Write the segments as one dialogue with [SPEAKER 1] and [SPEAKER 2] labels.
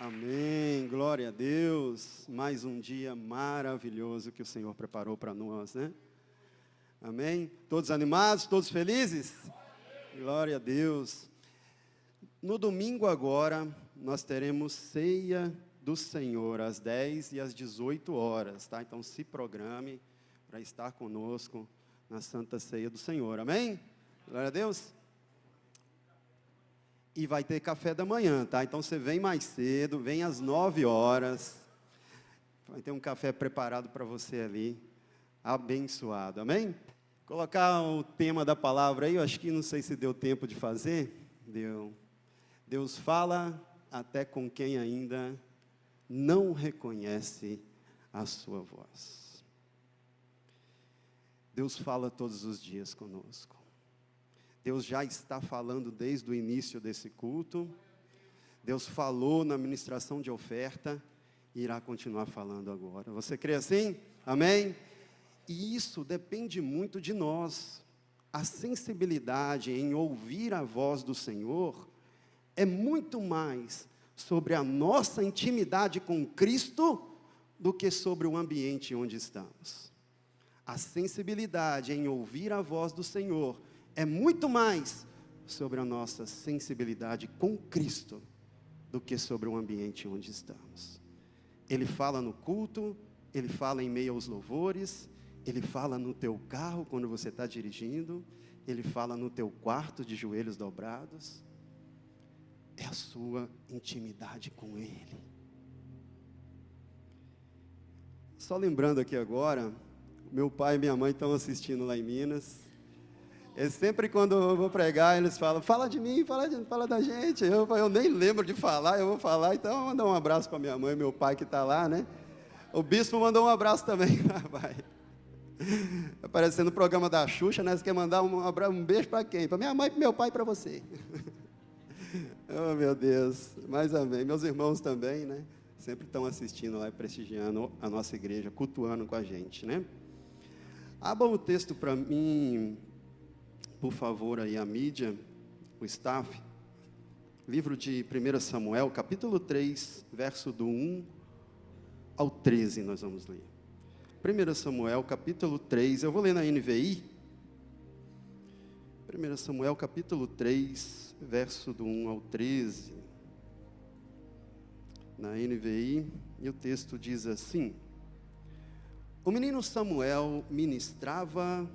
[SPEAKER 1] Amém, glória a Deus, mais um dia maravilhoso que o Senhor preparou para nós, né? Amém? Todos animados, todos felizes? Glória a Deus. No domingo agora, nós teremos ceia do Senhor, às 10 e às 18 horas, tá? Então se programe para estar conosco na Santa Ceia do Senhor, amém? Glória a Deus. E vai ter café da manhã, tá? Então você vem mais cedo, vem às 9 horas. Vai ter um café preparado para você ali, abençoado, amém? Colocar o tema da palavra aí, eu acho que não sei se deu tempo de fazer. Deu. Deus fala até com quem ainda não reconhece a sua voz. Deus fala todos os dias conosco. Deus já está falando desde o início desse culto. Deus falou na ministração de oferta e irá continuar falando agora. Você crê assim? Amém? E isso depende muito de nós. A sensibilidade em ouvir a voz do Senhor é muito mais sobre a nossa intimidade com Cristo do que sobre o ambiente onde estamos. A sensibilidade em ouvir a voz do Senhor é muito mais sobre a nossa sensibilidade com Cristo do que sobre o ambiente onde estamos. Ele fala no culto, Ele fala em meio aos louvores, Ele fala no teu carro quando você está dirigindo, Ele fala no teu quarto de joelhos dobrados. É a sua intimidade com Ele. Só lembrando aqui agora, meu pai e minha mãe estão assistindo lá em Minas. E sempre quando eu vou pregar, eles falam, fala de mim, fala da gente. Eu nem lembro de falar, eu vou falar. Então, eu vou mandar um abraço para minha mãe e meu pai que está lá, né? O bispo mandou um abraço também, pai. Aparecendo no programa da Xuxa, né? Você quer mandar um beijo para quem? Para minha mãe, para meu pai e para você. Oh, meu Deus. Mas amém. Meus irmãos também, né? Sempre estão assistindo lá e prestigiando a nossa igreja, cultuando com a gente, né? Abra o texto para mim, por favor, aí a mídia, o staff. Livro de 1 Samuel, capítulo 3, verso do 1 ao 13, nós vamos ler. 1 Samuel, capítulo 3, eu vou ler na NVI. 1 Samuel, capítulo 3, verso do 1 ao 13. Na NVI, e o texto diz assim: O menino Samuel ministrava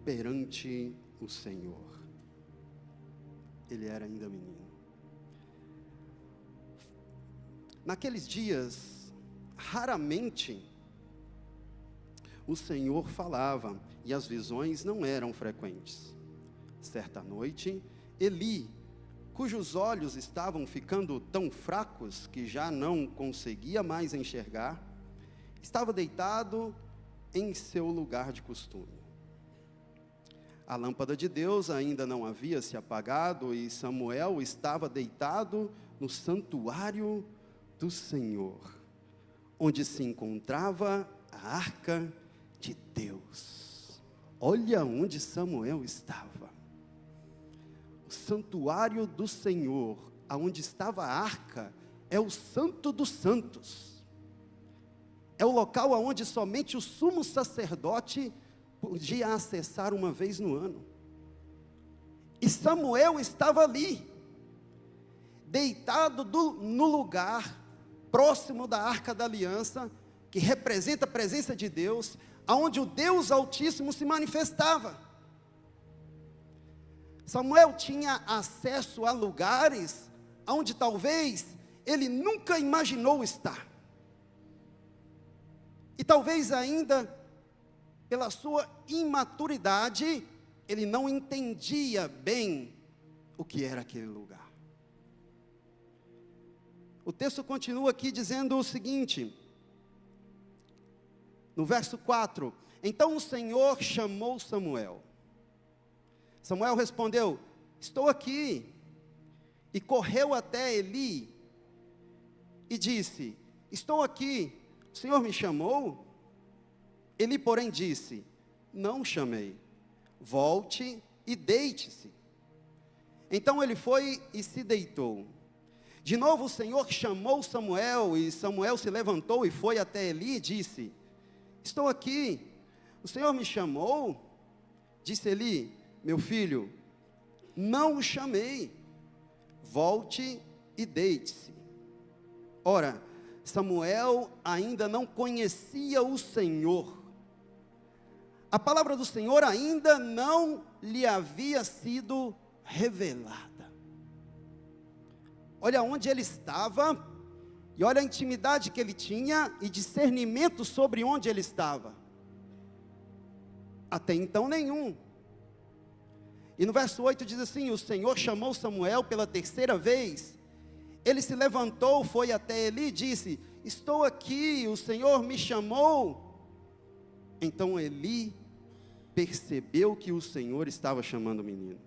[SPEAKER 1] perante o Senhor. Ele era ainda menino. Naqueles dias, raramente o Senhor falava, e as visões não eram frequentes. Certa noite, Eli, cujos olhos estavam ficando tão fracos que já não conseguia mais enxergar, estava deitado em seu lugar de costume. A lâmpada de Deus ainda não havia se apagado e Samuel estava deitado no santuário do Senhor, onde se encontrava a arca de Deus. Olha onde Samuel estava. O santuário do Senhor, aonde estava a arca, é o santo dos santos. É o local aonde somente o sumo sacerdote podia acessar uma vez no ano. E Samuel estava ali, deitado no lugar próximo da Arca da Aliança, que representa a presença de Deus, aonde o Deus Altíssimo se manifestava. Samuel tinha acesso a lugares onde talvez ele nunca imaginou estar. E talvez ainda, pela sua imaturidade, ele não entendia bem o que era aquele lugar. O texto continua aqui dizendo o seguinte, no verso 4, então o Senhor chamou Samuel. Samuel respondeu, estou aqui, e correu até Eli, e disse, estou aqui, o Senhor me chamou? Eli, porém, disse, não chamei, volte e deite-se. Então ele foi e se deitou. De novo o Senhor chamou Samuel, e Samuel se levantou e foi até Eli e disse: estou aqui, o Senhor me chamou? Disse Eli: meu filho, não o chamei, volte e deite-se. Ora, Samuel ainda não conhecia o Senhor, a palavra do Senhor ainda não lhe havia sido revelada. Olha onde ele estava, e olha a intimidade que ele tinha, e discernimento sobre onde ele estava. Até então nenhum. E no verso 8 diz assim: o Senhor chamou Samuel pela terceira vez. Ele se levantou, foi até Eli e disse: estou aqui, o Senhor me chamou. Então Eli percebeu que o Senhor estava chamando o menino.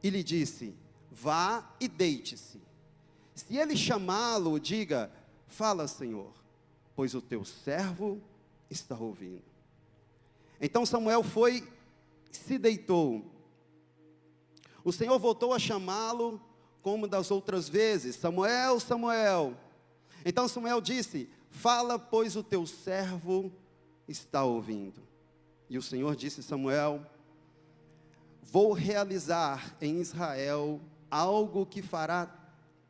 [SPEAKER 1] E lhe disse: vá e deite-se. Se ele chamá-lo, diga: fala, Senhor, pois o teu servo está ouvindo. Então Samuel foi, se deitou. O Senhor voltou a chamá-lo como das outras vezes: Samuel, Samuel. Então Samuel disse: fala, pois o teu servo está ouvindo. E o Senhor disse a Samuel: vou realizar em Israel algo que fará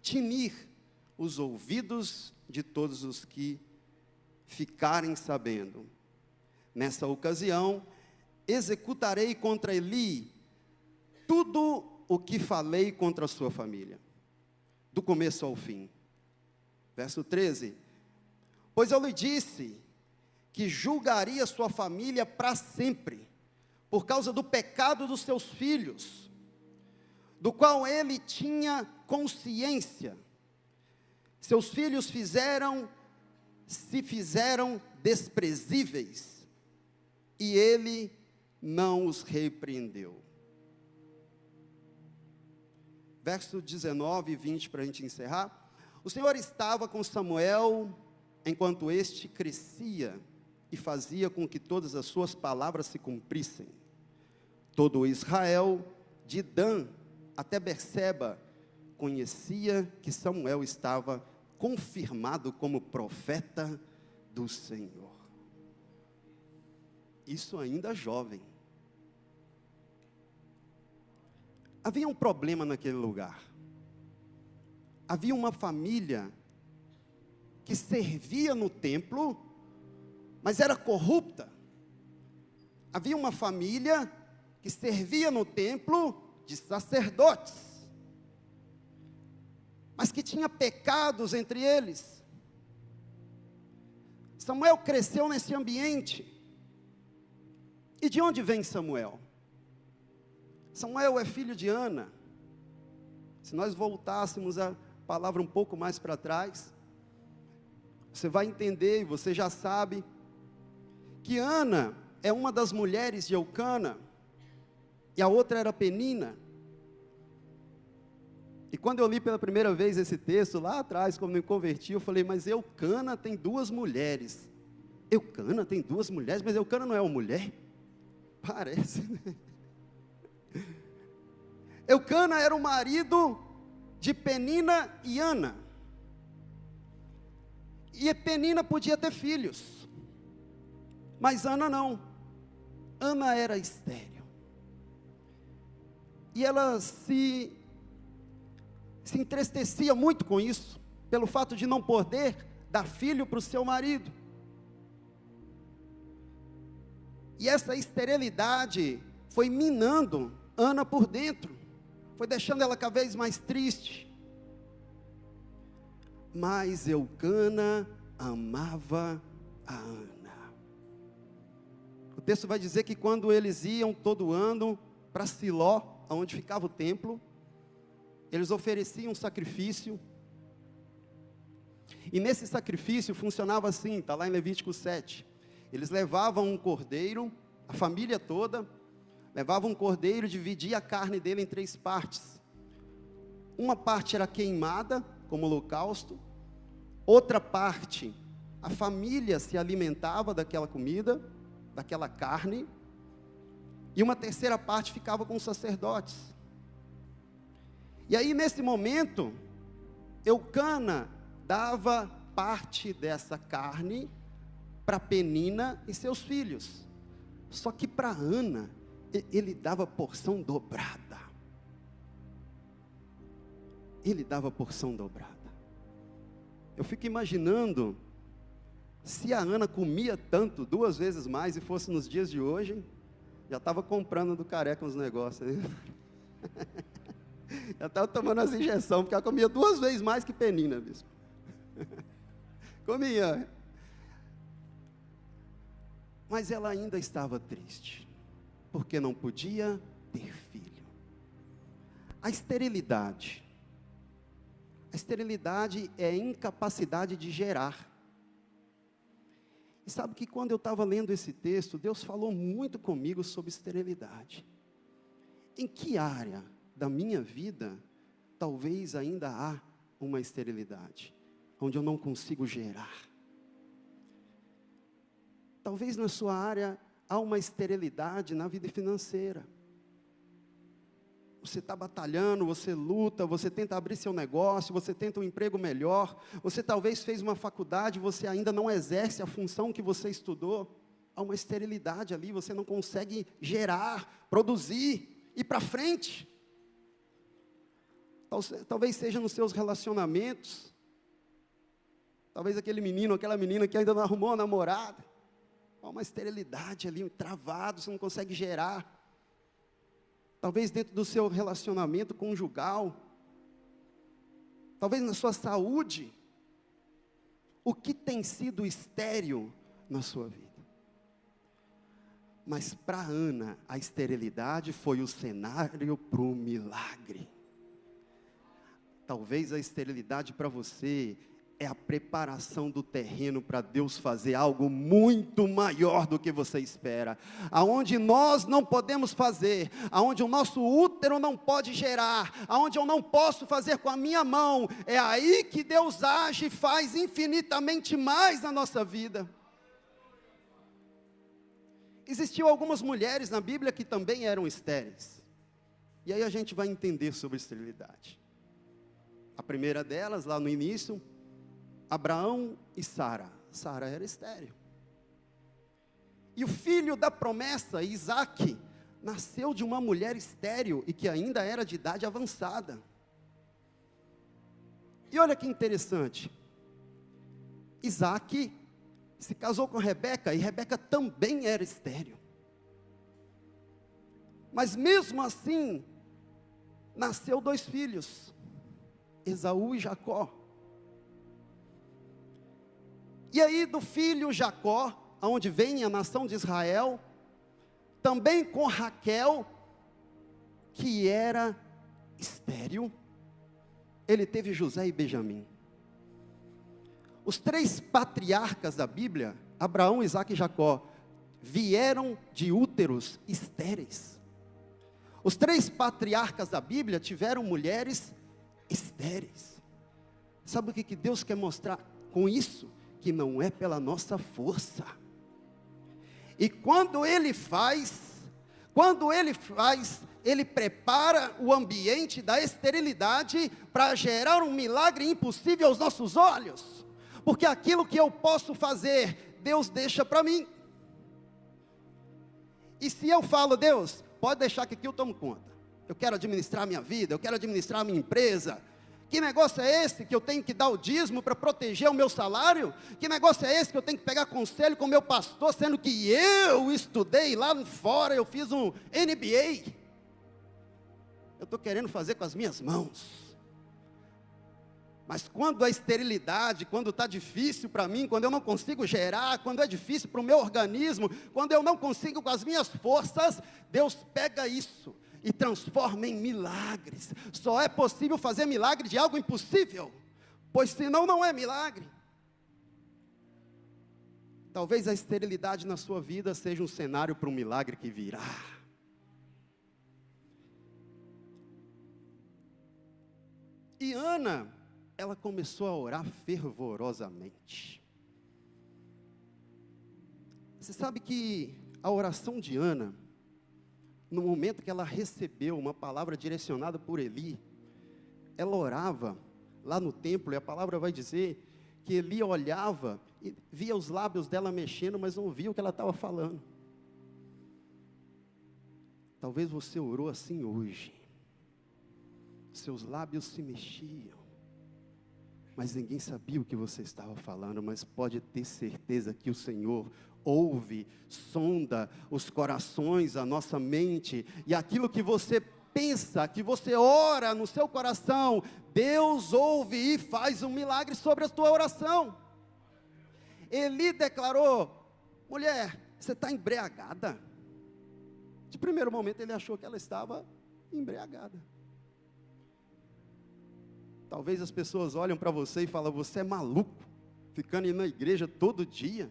[SPEAKER 1] tinir os ouvidos de todos os que ficarem sabendo. Nessa ocasião, executarei contra Eli tudo o que falei contra a sua família, do começo ao fim. Verso 13: pois eu lhe disse que julgaria sua família para sempre, por causa do pecado dos seus filhos, do qual ele tinha consciência. Seus filhos se fizeram desprezíveis, e ele não os repreendeu. Verso 19 e 20 para a gente encerrar. O Senhor estava com Samuel, enquanto este crescia, e fazia com que todas as suas palavras se cumprissem. Todo Israel, de Dan até Berseba, conhecia que Samuel estava confirmado como profeta do Senhor. Isso ainda jovem. Havia um problema naquele lugar. Havia uma família que servia no templo, mas era corrupta. Havia uma família que servia no templo de sacerdotes, mas que tinha pecados entre eles. Samuel cresceu nesse ambiente. E de onde vem Samuel? Samuel é filho de Ana. Se nós voltássemos a palavra um pouco mais para trás, você vai entender, e você já sabe, que Ana é uma das mulheres de Eucana, e a outra era Penina. E quando eu li pela primeira vez esse texto, lá atrás, quando me converti, eu falei: mas Eucana tem duas mulheres. Eucana tem duas mulheres, mas Eucana não é uma mulher? Parece, né? Eucana era o marido de Penina e Ana. E Penina podia ter filhos, mas Ana não. Ana era estéril. E ela se entristecia muito com isso, pelo fato de não poder dar filho para o seu marido. E essa esterilidade foi minando Ana por dentro, foi deixando ela cada vez mais triste. Mas Eucana amava a Ana. O texto vai dizer que quando eles iam todo ano para Siló, onde ficava o templo, eles ofereciam um sacrifício. E nesse sacrifício funcionava assim, está lá em Levítico 7. Eles levavam um cordeiro, a família toda, levava um cordeiro, dividia a carne dele em 3 partes. Uma parte era queimada, como holocausto. Outra parte, a família se alimentava daquela comida, daquela carne. E uma terceira parte ficava com os sacerdotes. E aí, nesse momento, Eucana dava parte dessa carne para Penina e seus filhos. Só que para Ana, ele dava porção dobrada. Ele dava porção dobrada. Eu fico imaginando, se a Ana comia tanto, 2 vezes mais, e fosse nos dias de hoje, já estava comprando do Careca uns negócios. Já estava tomando as injeções, porque ela comia 2 vezes mais que Penina, bispo. Comia. Mas ela ainda estava triste, porque não podia ter filho. A esterilidade é a incapacidade de gerar. E sabe que quando eu estava lendo esse texto, Deus falou muito comigo sobre esterilidade. Em que área da minha vida, talvez ainda há uma esterilidade, onde eu não consigo gerar? Talvez na sua área há uma esterilidade na vida financeira. Você está batalhando, você luta, você tenta abrir seu negócio, você tenta um emprego melhor, você talvez fez uma faculdade, você ainda não exerce a função que você estudou. Há uma esterilidade ali, você não consegue gerar, produzir, ir para frente. Talvez seja nos seus relacionamentos, talvez aquele menino, aquela menina que ainda não arrumou a namorada. Há uma esterilidade ali, travado, você não consegue gerar. Talvez dentro do seu relacionamento conjugal, talvez na sua saúde. O que tem sido estéril na sua vida? Mas para Ana, a esterilidade foi o cenário para o milagre. Talvez a esterilidade para você é a preparação do terreno para Deus fazer algo muito maior do que você espera. Aonde nós não podemos fazer, aonde o nosso útero não pode gerar, aonde eu não posso fazer com a minha mão, é aí que Deus age e faz infinitamente mais na nossa vida. Existiam algumas mulheres na Bíblia que também eram estéreis. E aí a gente vai entender sobre esterilidade. A primeira delas, lá no início, Abraão e Sara. Sara era estéril. E o filho da promessa, Isaque, nasceu de uma mulher estéril e que ainda era de idade avançada. E olha que interessante. Isaque se casou com Rebeca e Rebeca também era estéril. Mas mesmo assim, nasceu 2 filhos, Esaú e Jacó. E aí do filho Jacó, aonde vem a nação de Israel, também com Raquel, que era estéril, ele teve José e Benjamim. Os 3 patriarcas da Bíblia, Abraão, Isaque e Jacó, vieram de úteros estéreis. Os 3 patriarcas da Bíblia tiveram mulheres estéreis. Sabe o que Deus quer mostrar com isso? Que não é pela nossa força. E quando Ele faz, Ele prepara o ambiente da esterilidade para gerar um milagre impossível aos nossos olhos. Porque aquilo que eu posso fazer, Deus deixa para mim. E se eu falo, Deus, pode deixar que aqui eu tomo conta. Eu quero administrar a minha vida, eu quero administrar a minha empresa. Que negócio é esse que eu tenho que dar o dízimo para proteger o meu salário? Que negócio é esse que eu tenho que pegar conselho com o meu pastor, sendo que eu estudei lá fora, eu fiz um MBA. Eu estou querendo fazer com as minhas mãos. Mas quando a esterilidade, quando está difícil para mim, quando eu não consigo gerar, quando é difícil para o meu organismo, quando eu não consigo com as minhas forças, Deus pega isso e transforma em milagres. Só é possível fazer milagre de algo impossível, pois senão não é milagre. Talvez a esterilidade na sua vida seja um cenário para um milagre que virá. E Ana, ela começou a orar fervorosamente. Você sabe que a oração de Ana, no momento que ela recebeu uma palavra direcionada por Eli, ela orava lá no templo, e a palavra vai dizer que Eli olhava e via os lábios dela mexendo, mas não via o que ela estava falando. Talvez você orou assim hoje, seus lábios se mexiam, mas ninguém sabia o que você estava falando, mas pode ter certeza que o Senhor ouve, sonda os corações, a nossa mente, e aquilo que você pensa, que você ora no seu coração, Deus ouve e faz um milagre sobre a tua oração. Eli declarou: mulher, você está embriagada. De primeiro momento ele achou que ela estava embriagada. Talvez as pessoas olham para você e falam: você é maluco, ficando indo na igreja todo dia.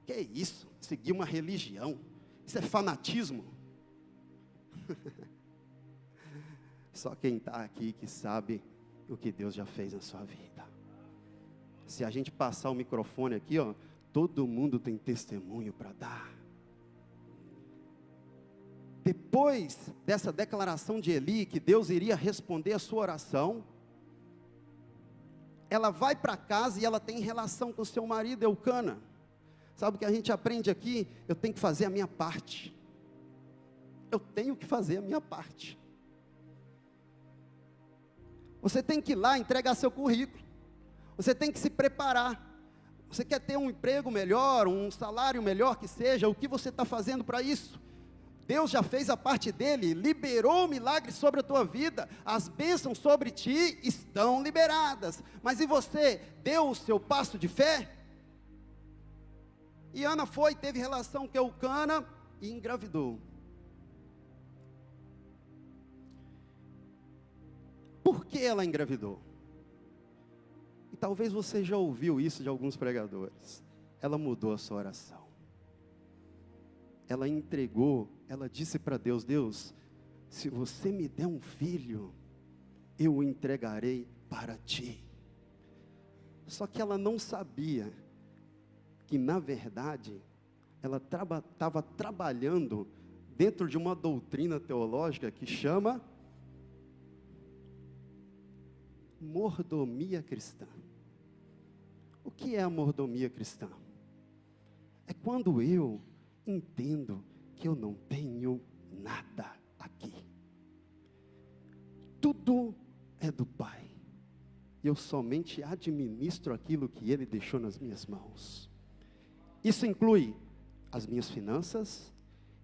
[SPEAKER 1] Que é isso? Seguir uma religião, isso é fanatismo. Só quem está aqui que sabe o que Deus já fez na sua vida. Se a gente passar o microfone aqui, ó, todo mundo tem testemunho para dar. Depois dessa declaração de Eli, que Deus iria responder a sua oração, ela vai para casa e ela tem relação com o seu marido Eucana. Sabe o que a gente aprende aqui? Eu tenho que fazer a minha parte. Eu tenho que fazer a minha parte. Você tem que ir lá entregar seu currículo. Você tem que se preparar. Você quer ter um emprego melhor, um salário melhor que seja, o que você está fazendo para isso? Deus já fez a parte dele, liberou o milagre sobre a tua vida, as bênçãos sobre ti estão liberadas. Mas e você, deu o seu passo de fé? E Ana foi, teve relação com Eucana e engravidou. Por que ela engravidou? E talvez você já ouviu isso de alguns pregadores. Ela mudou a sua oração. Ela entregou, ela disse para Deus: Deus, se você me der um filho, eu o entregarei para ti. Só que ela não sabia que, na verdade, ela estava trabalhando dentro de uma doutrina teológica que chama mordomia cristã. O que é a mordomia cristã? É quando eu entendo que eu não tenho nada aqui. Tudo é do Pai. Eu somente administro aquilo que Ele deixou nas minhas mãos. Isso inclui as minhas finanças,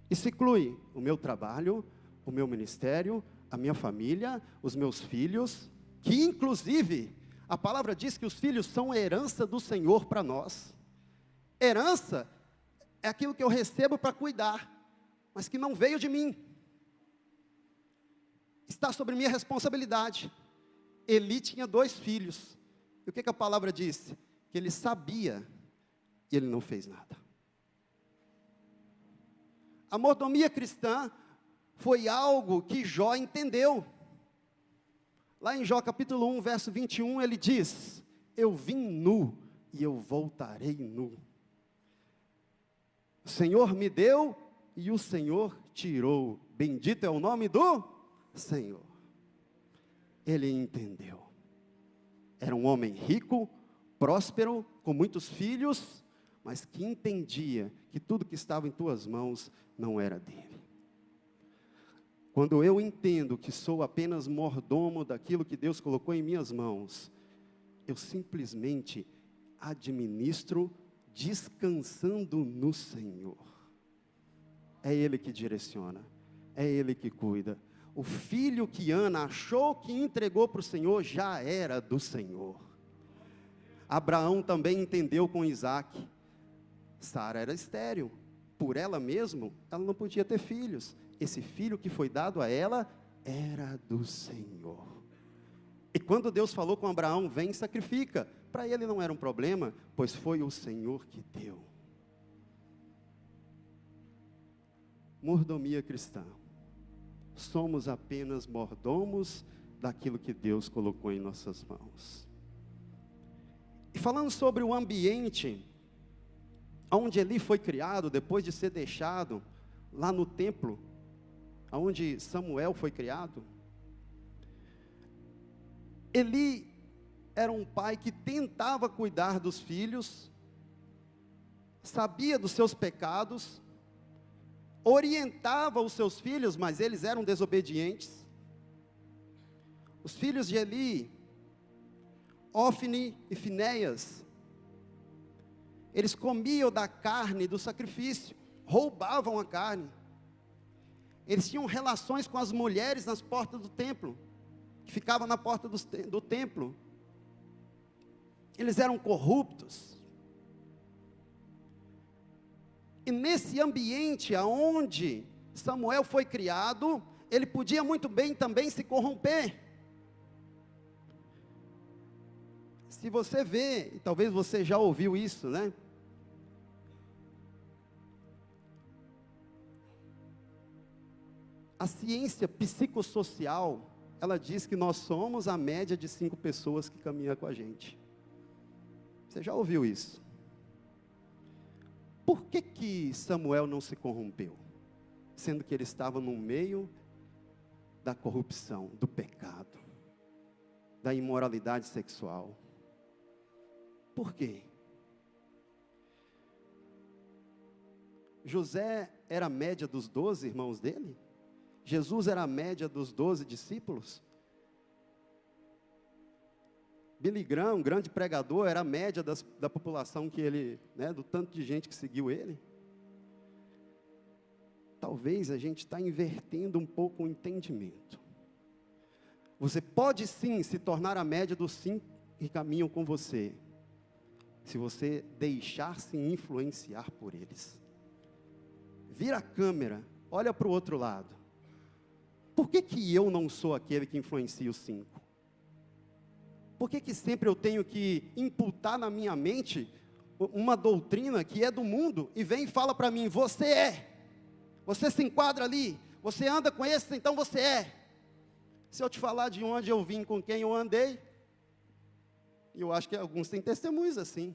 [SPEAKER 1] isso inclui o meu trabalho, o meu ministério, a minha família, os meus filhos, que inclusive, a palavra diz que os filhos são herança do Senhor para nós. Herança é aquilo que eu recebo para cuidar, mas que não veio de mim. Está sobre minha responsabilidade. Eli tinha 2 filhos. E o que a palavra disse? Que ele sabia e ele não fez nada. A mordomia cristã foi algo que Jó entendeu. Lá em Jó capítulo 1, verso 21, ele diz: eu vim nu e eu voltarei nu. O Senhor me deu e o Senhor tirou. Bendito é o nome do Senhor. Ele entendeu. Era um homem rico, próspero, com muitos filhos, mas que entendia que tudo que estava em tuas mãos não era dele. Quando eu entendo que sou apenas mordomo daquilo que Deus colocou em minhas mãos, eu simplesmente administro descansando no Senhor. É Ele que direciona, é Ele que cuida. O filho que Ana achou que entregou para o Senhor já era do Senhor. Abraão também entendeu com Isaac. Sara era estéril, por ela mesma, ela não podia ter filhos. Esse filho que foi dado a ela era do Senhor. E quando Deus falou com Abraão: vem e sacrifica, para ele não era um problema, pois foi o Senhor que deu. Mordomia cristã. Somos apenas mordomos daquilo que Deus colocou em nossas mãos. E falando sobre o ambiente onde Eli foi criado, depois de ser deixado lá no templo, onde Samuel foi criado, Eli era um pai que tentava cuidar dos filhos, sabia dos seus pecados, orientava os seus filhos, mas eles eram desobedientes. Os filhos de Eli, Ofni e Finéias, eles comiam da carne do sacrifício, roubavam a carne. Eles tinham relações com as mulheres nas portas do templo, que ficavam na porta do templo. Eles eram corruptos. E nesse ambiente aonde Samuel foi criado, ele podia muito bem também se corromper. Se você vê, e talvez você já ouviu isso, né? A ciência psicossocial, ela diz que nós somos a média de 5 pessoas que caminham com a gente. Você já ouviu isso? Por que Samuel não se corrompeu? Sendo que ele estava no meio da corrupção, do pecado, da imoralidade sexual. Por quê? José era a média dos 12 irmãos dele? Jesus era a média dos 12 discípulos? Billy Graham, um grande pregador, era a média da população que ele, né, do tanto de gente que seguiu ele? Talvez a gente está invertendo um pouco o entendimento. Você pode sim se tornar a média dos 5 que caminham com você, se você deixar-se influenciar por eles. Vira a câmera, olha para o outro lado. Por que eu não sou aquele que influencia os 5? Por que sempre eu tenho que imputar na minha mente uma doutrina que é do mundo e vem e fala para mim, você se enquadra ali, você anda com esse, então você é. Se eu te falar de onde eu vim, com quem eu andei, e eu acho que alguns têm testemunhos assim.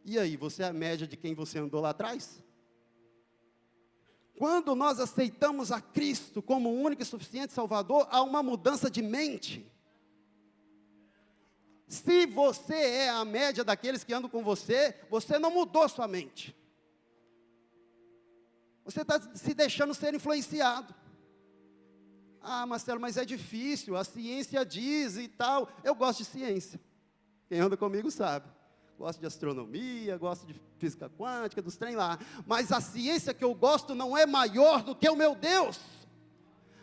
[SPEAKER 1] E aí, você é a média de quem você andou lá atrás? Quando nós aceitamos a Cristo como o único e suficiente Salvador, há uma mudança de mente. Se você é a média daqueles que andam com você, você não mudou sua mente. Você está se deixando ser influenciado. Ah, Marcelo, mas é difícil, a ciência diz e tal. Eu gosto de ciência. Quem anda comigo sabe. Gosto de astronomia, gosto de física quântica, dos trem lá. Mas a ciência que eu gosto não é maior do que o meu Deus.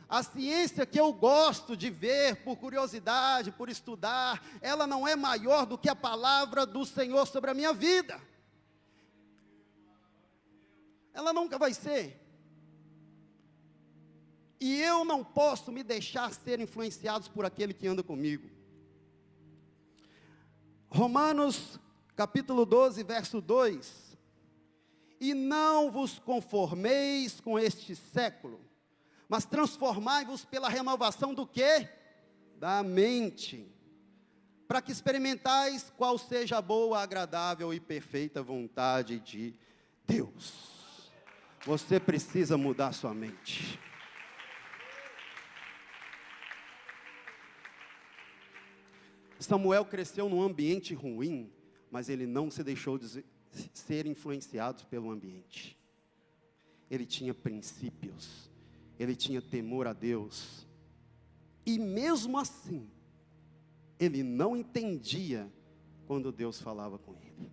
[SPEAKER 1] A ciência que eu gosto de ver por curiosidade, por estudar, ela não é maior do que a palavra do Senhor sobre a minha vida. Ela nunca vai ser. E eu não posso me deixar ser influenciado por aquele que anda comigo. Romanos capítulo 12, verso 2. E não vos conformeis com este século, mas transformai-vos pela renovação do quê? Da mente, para que experimentais qual seja a boa, agradável e perfeita vontade de Deus. Você precisa mudar sua mente. Samuel cresceu num ambiente ruim, mas ele não se deixou de ser influenciado pelo ambiente. Ele tinha princípios, ele tinha temor a Deus, e mesmo assim, ele não entendia quando Deus falava com ele.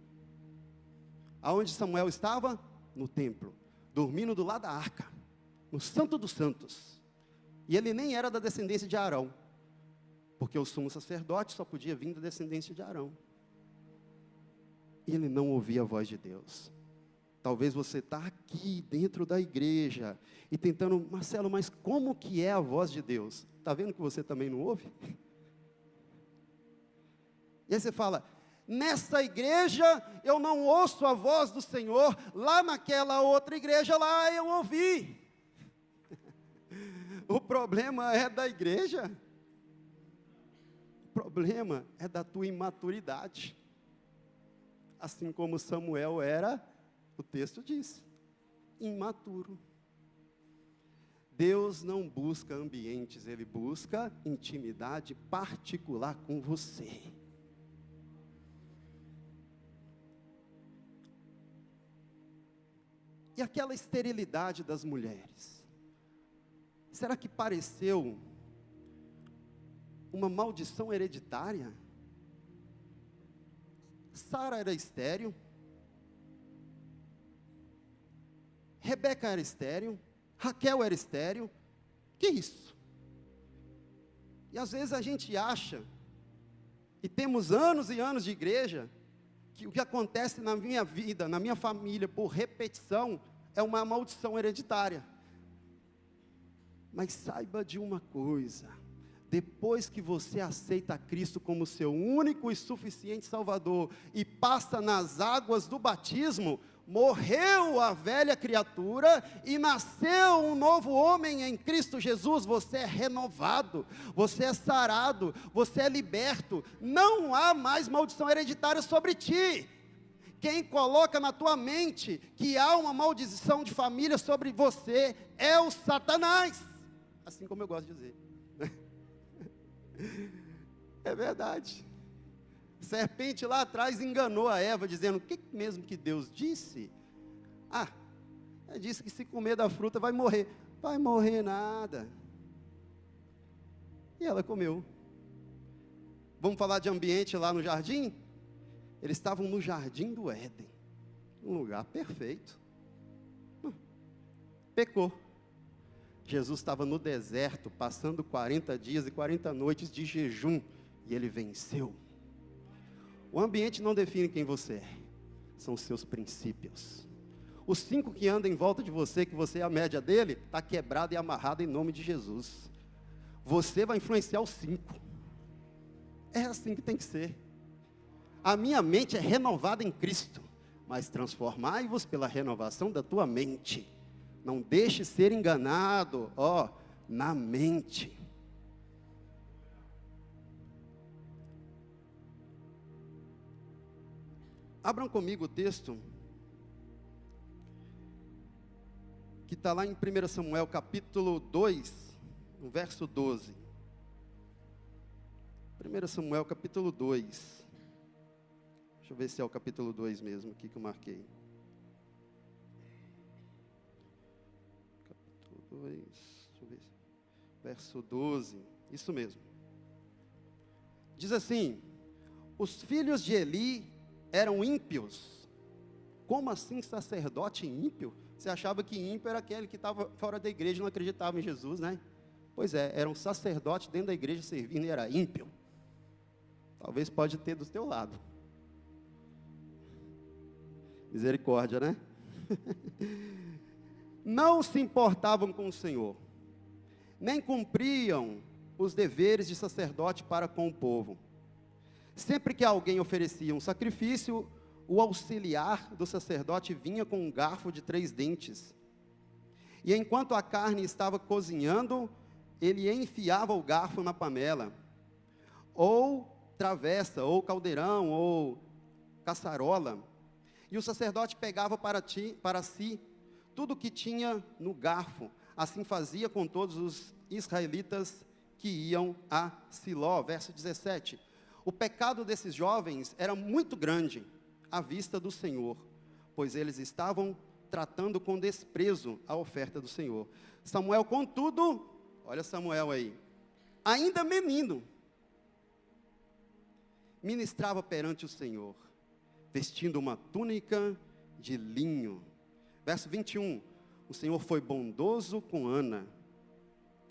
[SPEAKER 1] Aonde Samuel estava? No templo, dormindo do lado da arca, no Santo dos Santos, e ele nem era da descendência de Arão, porque o sumo sacerdote só podia vir da descendência de Arão. E ele não ouvia a voz de Deus. Talvez você está aqui dentro da igreja e tentando, Marcelo, mas como que é a voz de Deus? Está vendo que você também não ouve? E aí você fala, nessa igreja eu não ouço a voz do Senhor, lá naquela outra igreja lá eu ouvi. O problema é da igreja. O problema é da tua imaturidade. Assim como Samuel era, o texto diz, imaturo. Deus não busca ambientes, Ele busca intimidade particular com você. E aquela esterilidade das mulheres, será que pareceu uma maldição hereditária? Sara era estéril, Rebeca era estéril, Raquel era estéril. Que isso? E às vezes a gente acha, e temos anos e anos de igreja, que o que acontece na minha vida, na minha família, por repetição, é uma maldição hereditária. Mas saiba de uma coisa: depois que você aceita Cristo como seu único e suficiente Salvador, e passa nas águas do batismo, morreu a velha criatura, e nasceu um novo homem em Cristo Jesus. Você é renovado, você é sarado, você é liberto, não há mais maldição hereditária sobre ti. Quem coloca na tua mente que há uma maldição de família sobre você, é o Satanás, assim como eu gosto de dizer. É verdade. Serpente lá atrás enganou a Eva, dizendo: o que mesmo que Deus disse? Ele disse que se comer da fruta vai morrer. Vai morrer nada. E ela comeu. Vamos falar de ambiente lá no jardim? Eles estavam no jardim do Éden, um lugar perfeito. Pecou. Jesus estava no deserto, passando 40 dias e 40 noites de jejum, e ele venceu. O ambiente não define quem você é, são os seus princípios. Os 5 que andam em volta de você, que você é a média dele, está quebrado e amarrado em nome de Jesus. Você vai influenciar os 5. É assim que tem que ser. A minha mente é renovada em Cristo, mas transformai-vos pela renovação da tua mente. Não deixe ser enganado, na mente. Abram comigo o texto, que está lá em 1 Samuel, capítulo 2, no verso 12. 1 Samuel, capítulo 2. Deixa eu ver se é o capítulo 2 mesmo, aqui que eu marquei. Capítulo 2, deixa eu ver. Verso 12, isso mesmo. Diz assim: os filhos de Eli eram ímpios. Como assim sacerdote ímpio? Você achava que ímpio era aquele que estava fora da igreja e não acreditava em Jesus, né? Pois é, era um sacerdote dentro da igreja servindo e era ímpio. Talvez pode ter do teu lado. Misericórdia, né? Não se importavam com o Senhor, nem cumpriam os deveres de sacerdote para com o povo. Sempre que alguém oferecia um sacrifício, o auxiliar do sacerdote vinha com um garfo de 3 dentes. E enquanto a carne estava cozinhando, ele enfiava o garfo na panela, ou travessa, ou caldeirão, ou caçarola. E o sacerdote pegava para si tudo o que tinha no garfo. Assim fazia com todos os israelitas que iam a Siló. Verso 17. O pecado desses jovens era muito grande à vista do Senhor, pois eles estavam tratando com desprezo a oferta do Senhor. Samuel, contudo, olha Samuel aí, ainda menino, ministrava perante o Senhor, vestindo uma túnica de linho. Verso 21, o Senhor foi bondoso com Ana.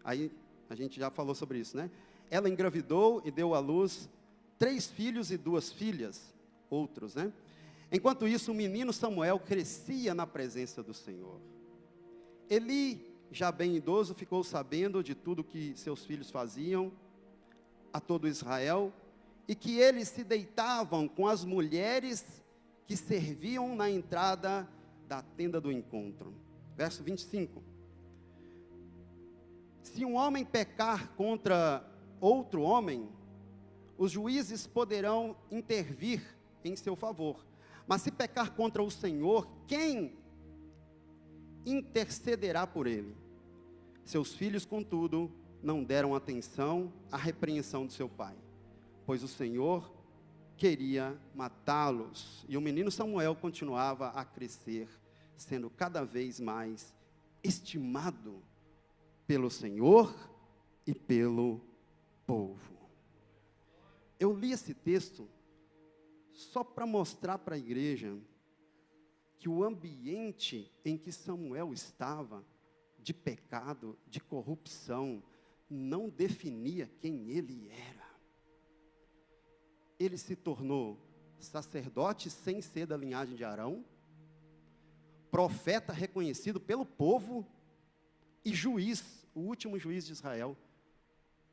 [SPEAKER 1] Aí, a gente já falou sobre isso, né? Ela engravidou e deu à luz 3 filhos e 2 filhas, outros, né? Enquanto isso, o menino Samuel crescia na presença do Senhor. Eli, já bem idoso, ficou sabendo de tudo que seus filhos faziam a todo Israel, e que eles se deitavam com as mulheres que serviam na entrada da tenda do encontro. Verso 25. Se um homem pecar contra outro homem, os juízes poderão intervir em seu favor. Mas se pecar contra o Senhor, quem intercederá por ele? Seus filhos, contudo, não deram atenção à repreensão de seu pai, pois o Senhor queria matá-los. E o menino Samuel continuava a crescer, sendo cada vez mais estimado pelo Senhor e pelo povo. Eu li esse texto só para mostrar para a igreja que o ambiente em que Samuel estava, de pecado, de corrupção, não definia quem ele era. Ele se tornou sacerdote sem ser da linhagem de Arão, profeta reconhecido pelo povo e juiz, o último juiz de Israel.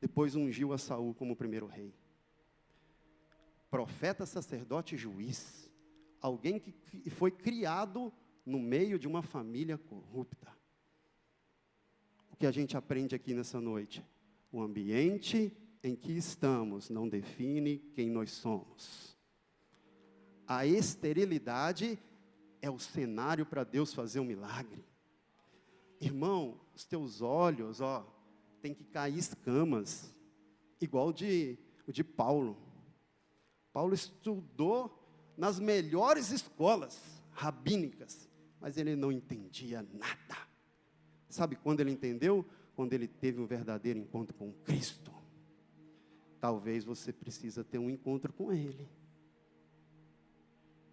[SPEAKER 1] Depois ungiu a Saul como primeiro rei. Profeta, sacerdote e juiz. Alguém que foi criado no meio de uma família corrupta. O que a gente aprende aqui nessa noite? O ambiente em que estamos não define quem nós somos. A esterilidade é o cenário para Deus fazer um milagre. Irmão, os teus olhos, tem que cair escamas, igual o de Paulo. Paulo estudou nas melhores escolas rabínicas, mas ele não entendia nada. Sabe quando ele entendeu? Quando ele teve um verdadeiro encontro com Cristo. Talvez você precisa ter um encontro com Ele.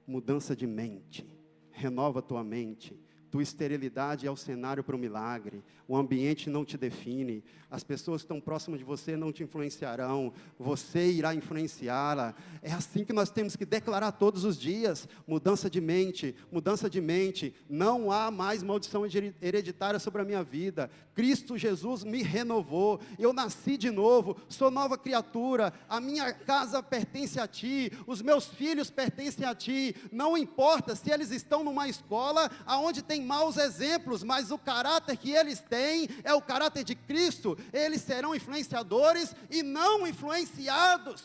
[SPEAKER 1] Mudança de mente, renova a tua mente. Tua esterilidade é o cenário para o milagre. O ambiente não te define. As pessoas que estão próximas de você não te influenciarão. Você irá influenciá-la. É assim que nós temos que declarar todos os dias. Mudança de mente, mudança de mente. Não há mais maldição hereditária sobre a minha vida. Cristo Jesus me renovou. Eu nasci de novo. Sou nova criatura. A minha casa pertence a Ti. Os meus filhos pertencem a Ti. Não importa se eles estão numa escola onde tem maus exemplos, mas o caráter que eles têm é o caráter de Cristo. Eles serão influenciadores e não influenciados.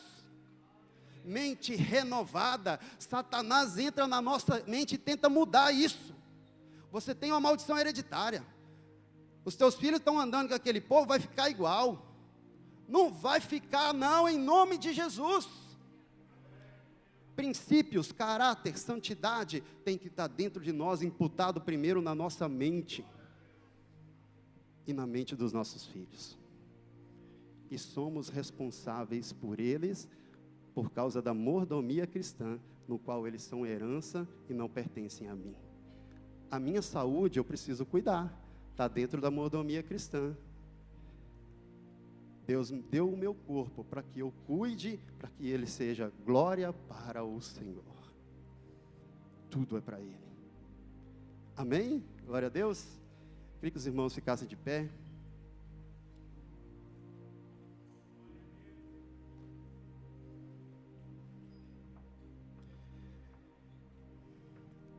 [SPEAKER 1] Mente renovada. Satanás entra na nossa mente e tenta mudar isso. Você tem uma maldição hereditária. Os teus filhos estão andando com aquele povo, vai ficar igual. Não vai ficar não, em nome de Jesus. Princípios, caráter, santidade, tem que estar dentro de nós, imputado primeiro na nossa mente e na mente dos nossos filhos. E somos responsáveis por eles, por causa da mordomia cristã, no qual eles são herança e não pertencem a mim. A minha saúde eu preciso cuidar, está dentro da mordomia cristã. Deus me deu o meu corpo para que eu cuide, para que ele seja glória para o Senhor. Tudo é para Ele. Amém? Glória a Deus. Queria que os irmãos ficassem de pé.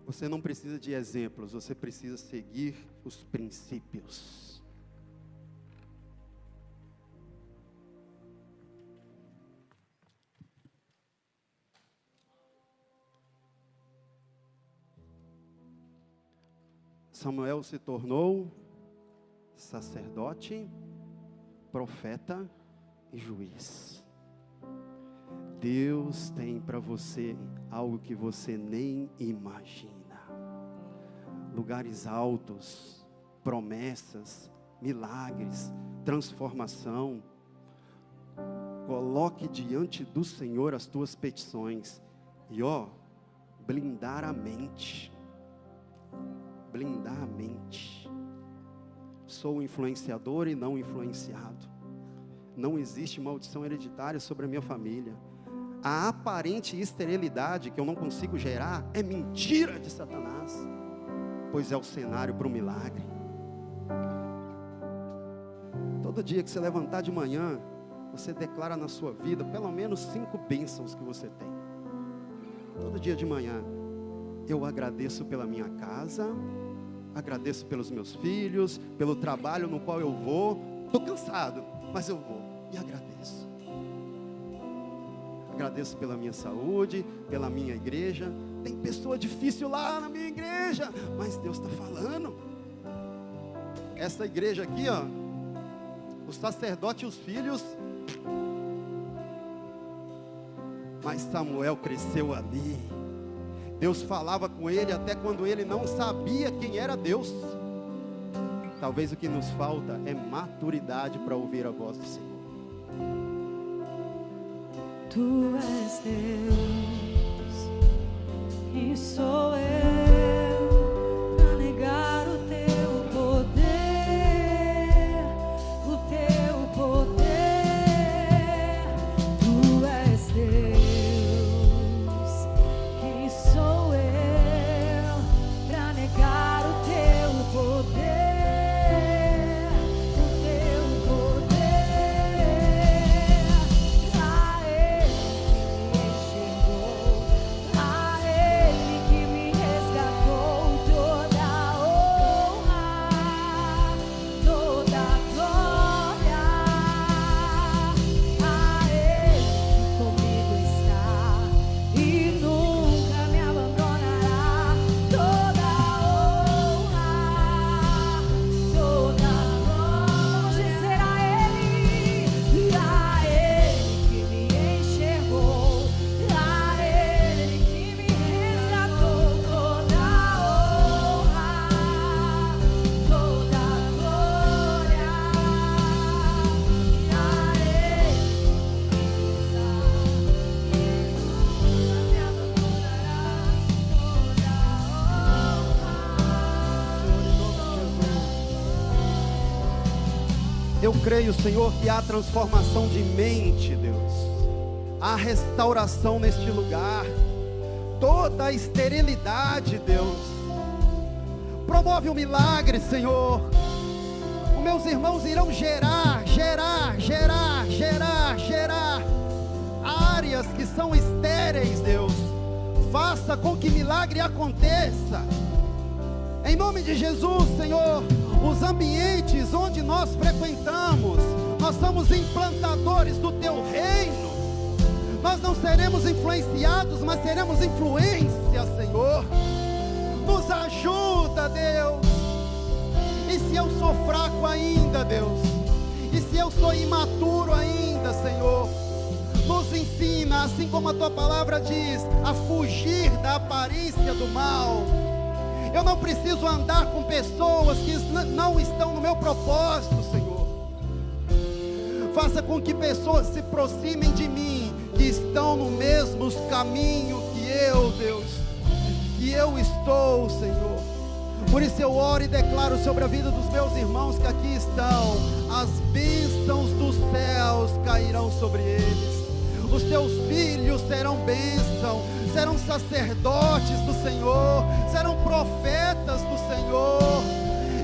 [SPEAKER 1] Você não precisa de exemplos, você precisa seguir os princípios. Samuel se tornou sacerdote, profeta e juiz. Deus tem para você algo que você nem imagina. Lugares altos, promessas, milagres, transformação. Coloque diante do Senhor as tuas petições e blindar a mente. Blindar a mente. Sou influenciador e não influenciado. Não existe maldição hereditária sobre a minha família. A aparente esterilidade que eu não consigo gerar é mentira de Satanás, pois é o cenário para o milagre. Todo dia que você levantar de manhã, você declara na sua vida pelo menos 5 bênçãos que você tem. Todo dia de manhã, eu agradeço pela minha casa, agradeço pelos meus filhos, pelo trabalho no qual eu vou. Estou cansado, mas eu vou e agradeço. Agradeço pela minha saúde, pela minha igreja. Tem pessoa difícil lá na minha igreja, mas Deus está falando. Essa igreja aqui, o sacerdote e os filhos. Mas Samuel cresceu ali. Deus falava com ele até quando ele não sabia quem era Deus. Talvez o que nos falta é maturidade para ouvir a voz do Senhor.
[SPEAKER 2] Tu és Deus, quem sou eu para negar o teu poder, o teu poder. Tu és Deus, quem sou eu para negar o teu poder, o teu poder. A Ele que me enxergou, a Ele que me resgatou, toda a honra, toda a glória. A Ele que comigo está e nunca me abandonará, toda a honra, toda a glória. Vamos dizer a Ele que me enxergou, a Ele que me resgatou, toda a honra, toda a glória. A Ele está e nunca me abandonará, toda a
[SPEAKER 1] Eu creio, Senhor, que há transformação de mente, Deus. Há restauração neste lugar. Toda a esterilidade, Deus. Promove um milagre, Senhor. Os meus irmãos irão gerar áreas que são estéreis, Deus. Faça com que milagre aconteça. Em nome de Jesus, Senhor, os ambientes onde nós frequentamos, nós somos implantadores do Teu reino. Nós não seremos influenciados, mas seremos influência, Senhor. Nos ajuda, Deus. E se eu sou fraco ainda, Deus? E se eu sou imaturo ainda, Senhor? Nos ensina, assim como a Tua palavra diz, a fugir da aparência do mal. Eu não preciso andar com pessoas que não estão no meu propósito, Senhor. Faça com que pessoas se aproximem de mim, que estão no mesmo caminho que eu, Deus, que eu estou, Senhor. Por isso eu oro e declaro sobre a vida dos meus irmãos que aqui estão: as bênçãos dos céus cairão sobre eles. Os teus filhos serão bênção, serão sacerdotes do Senhor, serão profetas do Senhor,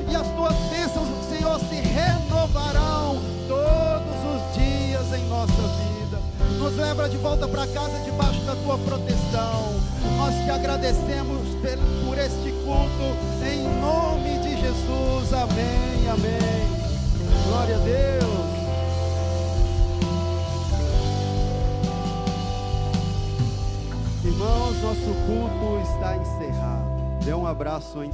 [SPEAKER 1] e as tuas bênçãos do Senhor se renovarão todos os dias em nossa vida. Nos leva de volta para casa debaixo da tua proteção. Nós te agradecemos por este culto, em nome de Jesus. Amém, amém. Glória a Deus. Irmãos, nosso culto está encerrado. Dê um abraço em